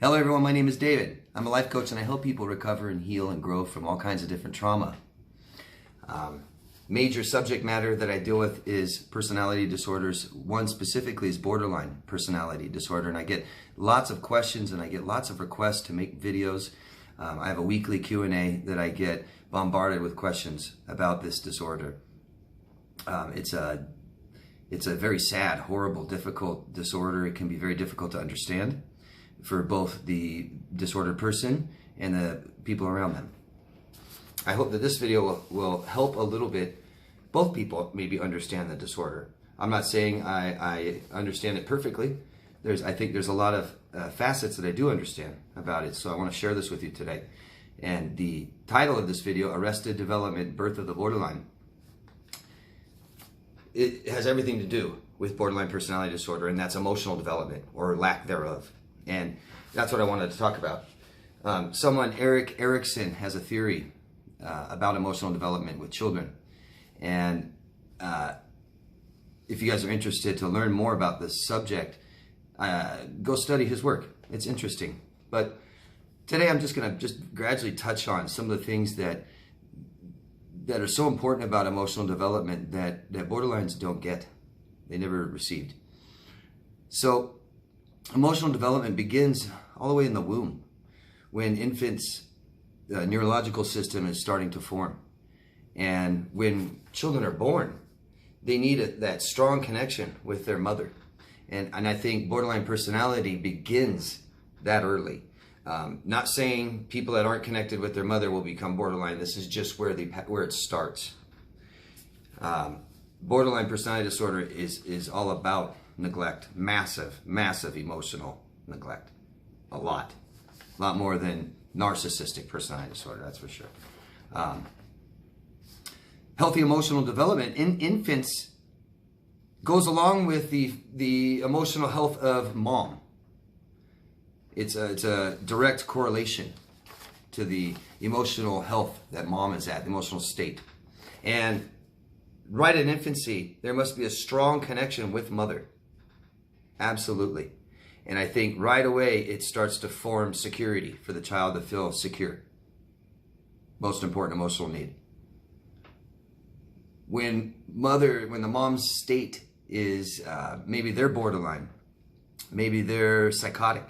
Hello everyone, my name is David. I'm a life coach and I help people recover and heal and grow from all kinds of different trauma. Major subject matter that I deal with is personality disorders. One specifically is borderline personality disorder, and I get lots of questions and I get lots of requests to make videos. I have a weekly Q&A that I get bombarded with questions about this disorder. It's a very sad, horrible, difficult disorder. It can be very difficult to understand for both the disordered person and the people around them. I hope that this video will help a little bit both people maybe understand the disorder. I'm not saying I understand it perfectly. I think there's a lot of facets that I do understand about it, so I want to share this with you today. And the title of this video, Arrested Development, Birth of the Borderline, it has everything to do with borderline personality disorder, and that's emotional development or lack thereof. And that's what I wanted to talk about. Someone, Erik Erikson, has a theory about emotional development with children. And if you guys are interested to learn more about this subject, go study his work. It's interesting. But today I'm just going to gradually touch on some of the things that are so important about emotional development that borderlines don't get. They never received. So emotional development begins all the way in the womb, when infants' neurological system is starting to form. And when children are born, they need that strong connection with their mother. And I think borderline personality begins that early. Not saying people that aren't connected with their mother will become borderline. This is just where it starts. Borderline personality disorder is all about neglect. Massive emotional neglect. A lot more than narcissistic personality disorder, that's for sure. Healthy emotional development in infants goes along with the emotional health of mom. It's a direct correlation to the emotional health that mom is at, the emotional state. And right in infancy, there must be a strong connection with mother. Absolutely. And I think right away it starts to form security for the child to feel secure. Most important emotional need. When the mom's state is, maybe they're borderline, maybe they're psychotic,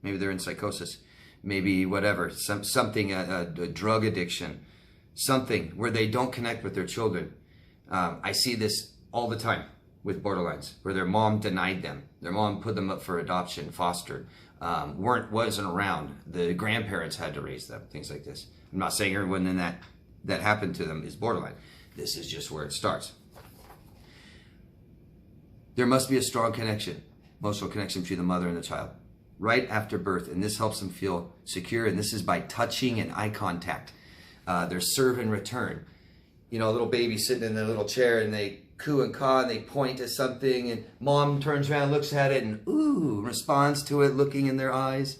maybe they're in psychosis, maybe whatever, something, a drug addiction, something where they don't connect with their children. I see this all the time with borderlines, where their mom denied them. Their mom put them up for adoption, fostered, wasn't around. The grandparents had to raise them, things like this. I'm not saying everyone in that happened to them is borderline. This is just where it starts. There must be a strong connection, emotional connection between the mother and the child, right after birth, and this helps them feel secure, and this is by touching and eye contact. There's serve and return. You know, a little baby sitting in their little chair, and they coo and caw, and they point at something, and mom turns around, looks at it, and ooh, responds to it, looking in their eyes.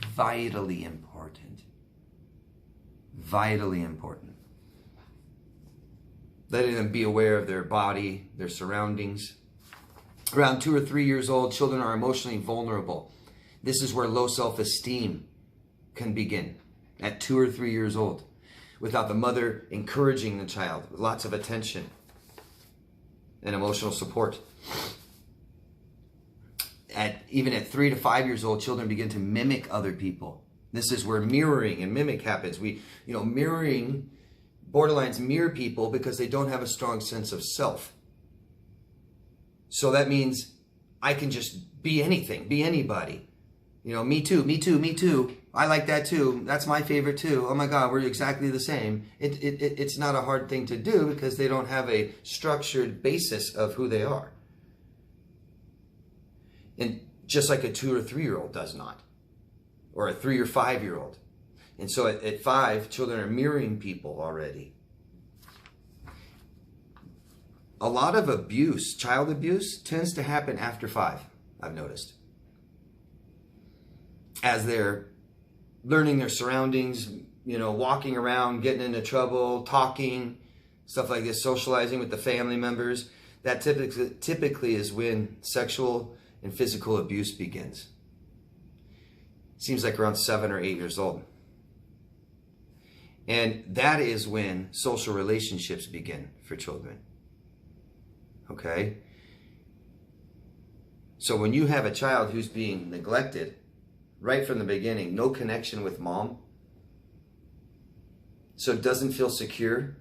Vitally important. Vitally important. Letting them be aware of their body, their surroundings. Around 2 or 3 years old, children are emotionally vulnerable. This is where low self-esteem can begin, at 2 or 3 years old, without the mother encouraging the child with lots of attention and emotional support. Even at 3 to 5 years old, children begin to mimic other people. This is where mirroring and mimic happens. Borderlines mirror people because they don't have a strong sense of self. So that means I can just be anything, be anybody. Me too, me too, me too. I like that too. That's my favorite too. Oh my God, we're exactly the same. It's not a hard thing to do because they don't have a structured basis of who they are. And just like a 2 or 3 year old does not, or a 3 or 5 year old. And so at 5, children are mirroring people already. A lot of abuse, child abuse, tends to happen after 5, I've noticed. As they're learning their surroundings, walking around, getting into trouble, talking, stuff like this, socializing with the family members, that typically is when sexual and physical abuse begins. seems like around 7 or 8 years old. And that is when social relationships begin for children. Okay? So when you have a child who's being neglected right from the beginning, no connection with mom, so it doesn't feel secure,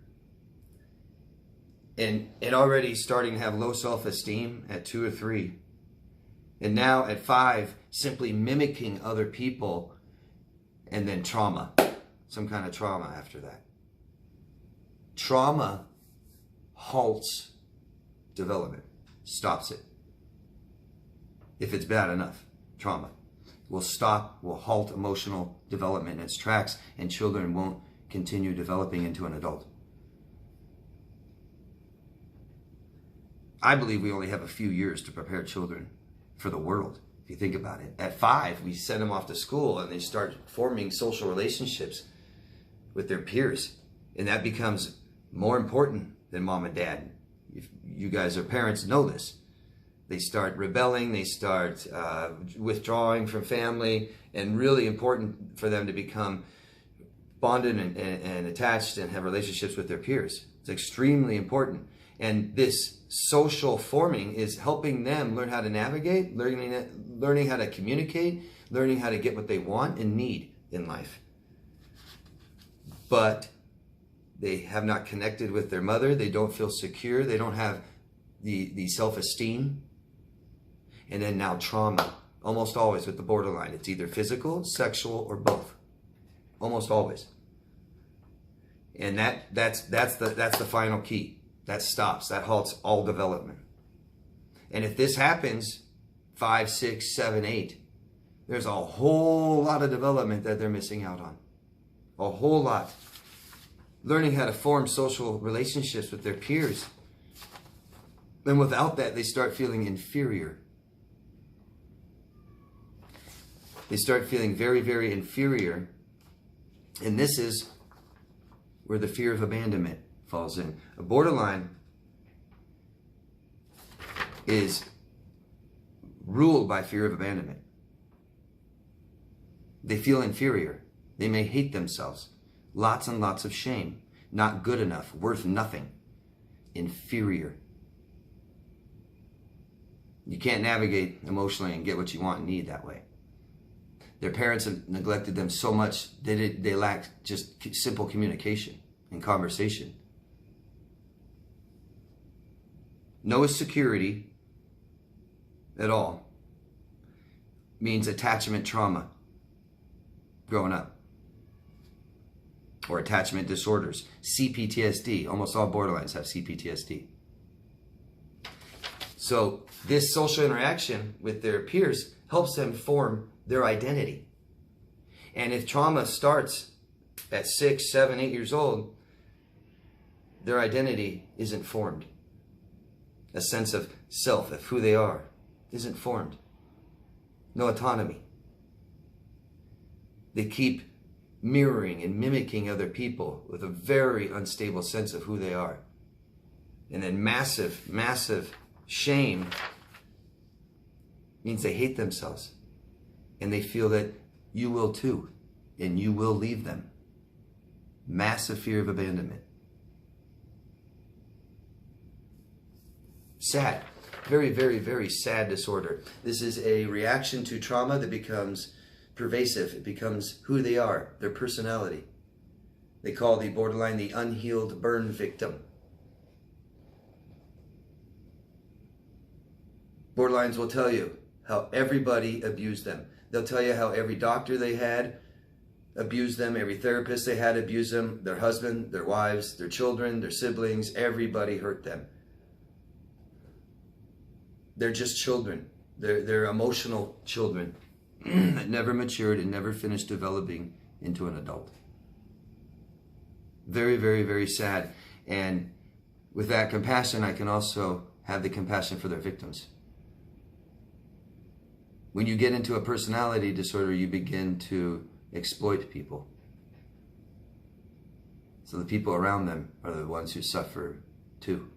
and already starting to have low self-esteem at 2 or 3, and now at 5, simply mimicking other people, and then trauma, some kind of trauma after that. Trauma halts development, stops it. If it's bad enough, trauma will halt emotional development in its tracks, and children won't continue developing into an adult. I believe we only have a few years to prepare children for the world, if you think about it. At 5, we send them off to school and they start forming social relationships with their peers. And that becomes more important than mom and dad. If you guys are parents, know this. They start rebelling, they start withdrawing from family, and really important for them to become bonded and attached and have relationships with their peers. It's extremely important. And this social forming is helping them learn how to navigate, learning how to communicate, learning how to get what they want and need in life. But they have not connected with their mother. They don't feel secure. They don't have the self-esteem. And then now trauma, almost always with the borderline. It's either physical, sexual, or both. Almost always. And that's the final key. That stops, that halts all development. And if this happens 5, 6, 7, 8, there's a whole lot of development that they're missing out on. A whole lot. Learning how to form social relationships with their peers. And without that, they start feeling inferior. They start feeling very, very inferior. And this is where the fear of abandonment falls in. A borderline is ruled by fear of abandonment. They feel inferior. They may hate themselves. Lots and lots of shame. Not good enough. Worth nothing. Inferior. You can't navigate emotionally and get what you want and need that way. Their parents have neglected them so much that they lack just simple communication and conversation. No security at all means attachment trauma growing up, or attachment disorders, CPTSD. Almost all borderlines have CPTSD. So this social interaction with their peers helps them form their identity. And if trauma starts at 6, 7, 8 years old, their identity isn't formed. A sense of self, of who they are, isn't formed. No autonomy. They keep mirroring and mimicking other people with a very unstable sense of who they are. And then massive, massive shame means they hate themselves. And they feel that you will too, and you will leave them. Massive fear of abandonment. Sad. Very, very, very sad disorder. This is a reaction to trauma that becomes pervasive. It becomes who they are, their personality. They call the borderline the unhealed burn victim. Borderlines will tell you how everybody abused them. They'll tell you how every doctor they had abused them, every therapist they had abused them, their husband, their wives, their children, their siblings, everybody hurt them. They're just children. They're emotional children that never matured and never finished developing into an adult. Very, very, very sad. And with that compassion, I can also have the compassion for their victims. When you get into a personality disorder, you begin to exploit people. So the people around them are the ones who suffer too.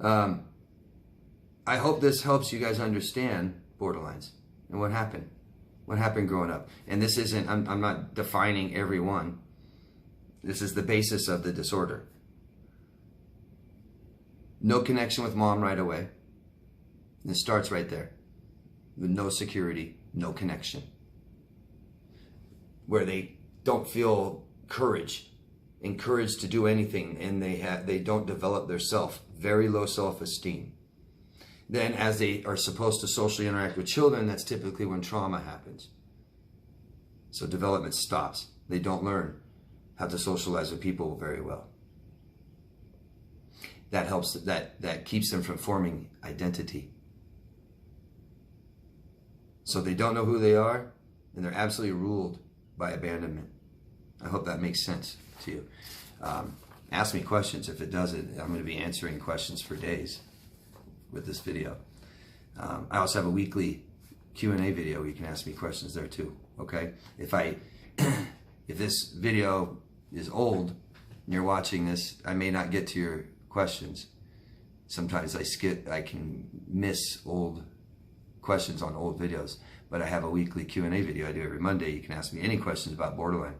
I hope this helps you guys understand borderlines. And what happened? What happened growing up? And this isn't, I'm not defining everyone. This is the basis of the disorder. No connection with mom right away. And it starts right there. With no security, no connection. Where they don't feel encouraged to do anything, and they don't develop their self. Very low self-esteem. Then as they are supposed to socially interact with children, that's typically when trauma happens. So development stops. They don't learn how to socialize with people very well. That helps, that keeps them from forming identity. So they don't know who they are, and they're absolutely ruled by abandonment. I hope that makes sense to you. Ask me questions. If it doesn't, I'm going to be answering questions for days with this video. I also have a weekly Q&A video where you can ask me questions there too. Okay? If this video is old and you're watching this, I may not get to your questions. Sometimes I can miss old questions on old videos, but I have a weekly Q&A video I do every Monday. You can ask me any questions about borderline.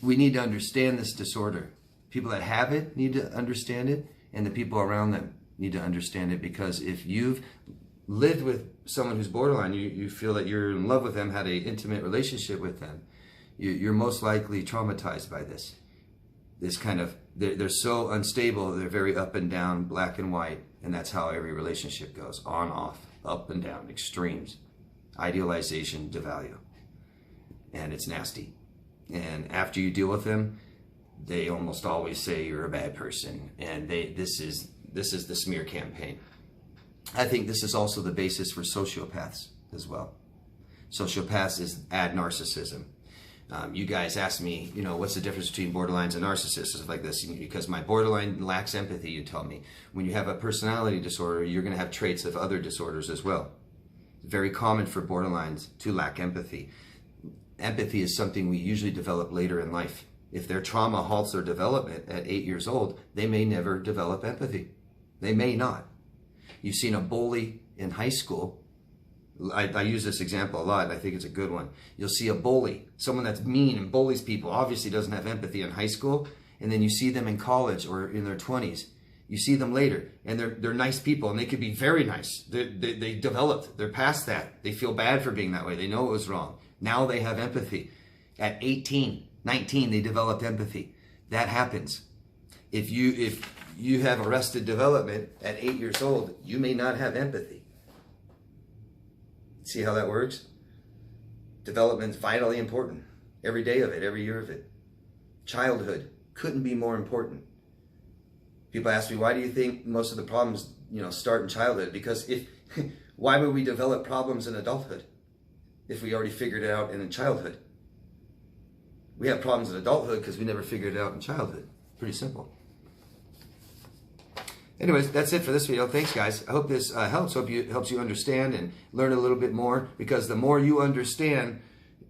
We need to understand this disorder. People that have it need to understand it, and the people around them need to understand it, because if you've lived with someone who's borderline, you feel that you're in love with them, had an intimate relationship with them, you're most likely traumatized by this. This kind of, they're so unstable, they're very up and down, black and white, and that's how every relationship goes, on, off, up and down, extremes, idealization, devalue, and it's nasty. And after you deal with them, they almost always say you're a bad person, and this is the smear campaign. I think this is also the basis for sociopaths as well. Sociopaths is add narcissism. You guys ask me, what's the difference between borderlines and narcissists, stuff like this, because my borderline lacks empathy, you tell me. When you have a personality disorder, you're going to have traits of other disorders as well. It's very common for borderlines to lack empathy. Empathy is something we usually develop later in life. If their trauma halts their development at 8 years old, they may never develop empathy. They may not. You've seen a bully in high school. I use this example a lot, and I think it's a good one. You'll see a bully, someone that's mean and bullies people, obviously doesn't have empathy in high school, and then you see them in college or in their 20s. You see them later, and they're nice people, and they could be very nice. They developed. They're past that. They feel bad for being that way. They know it was wrong. Now they have empathy. At 18, 19, they developed empathy. That happens. If you have arrested development at 8 years old, you may not have empathy. See how that works? Development's vitally important. Every day of it, every year of it. Childhood couldn't be more important. People ask me, why do you think most of the problems, start in childhood? Because why would we develop problems in adulthood if we already figured it out in childhood? We have problems in adulthood because we never figured it out in childhood. Pretty simple. Anyways, that's it for this video. Thanks, guys. I hope this helps. Hope it helps you understand and learn a little bit more, because the more you understand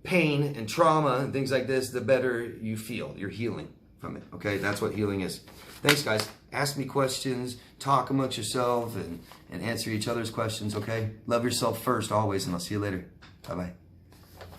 pain and trauma and things like this, the better you feel. You're healing from it, okay? That's what healing is. Thanks, guys. Ask me questions, talk amongst yourself, and answer each other's questions, okay? Love yourself first, always, and I'll see you later. Bye-bye.